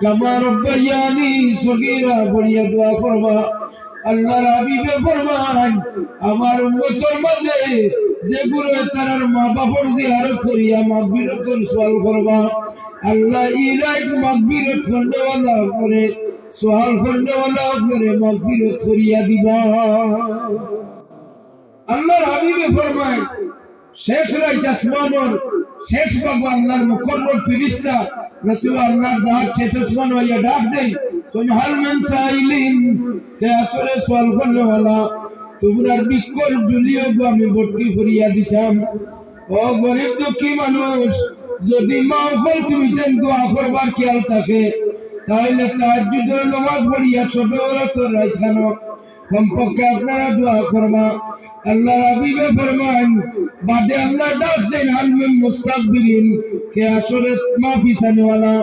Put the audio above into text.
কামা রব্বায়ানি সগীরা বলিয়া দোয়া করবা। আল্লাহর হাবিবে ফরমান আমার উম্মতের মাঝে যেগুলো তার মা বাবার জিয়ারত করিয়া মাগফিরাতের সওয়াল করবা, আল্লাহ ইরাইক মাগফিরাত করনেওয়ালা করে সওয়াল করনেওয়ালা করে মাগফিরাত করিয়া দিবা। আল্লাহর হাবিবে ফরমান শেষ রাত আসমানের শেষ ভাগ আল্লাহর মুকররম ফেরেশতা নতুবা আল্লাহর জাত শেষ আসমান হইয়া ডাক দেই, কোন হাল মান সাইলিন কে আসরে সওয়াল করনেওয়ালা তোমরা বিকল জুলিও আমি ভর্তি করিয়া দিতাম। ও গরিব দুঃখী মানুষ, যদি মাহফিল তুমি দোয়া করবার খেয়াল থাকে তাহলে তাহাজ্জুদের নামাজ পড়িয়া সবে ওরাতের রাত খানো কমপক্ষে আপনারা দোয়া করবা। আল্লাহ হাবিবে ফরমান বাদে আল্লাহ ডাক দেন হাল মিন মুস্তাগফিরিন কে আসরে মাফি চানেওয়ালা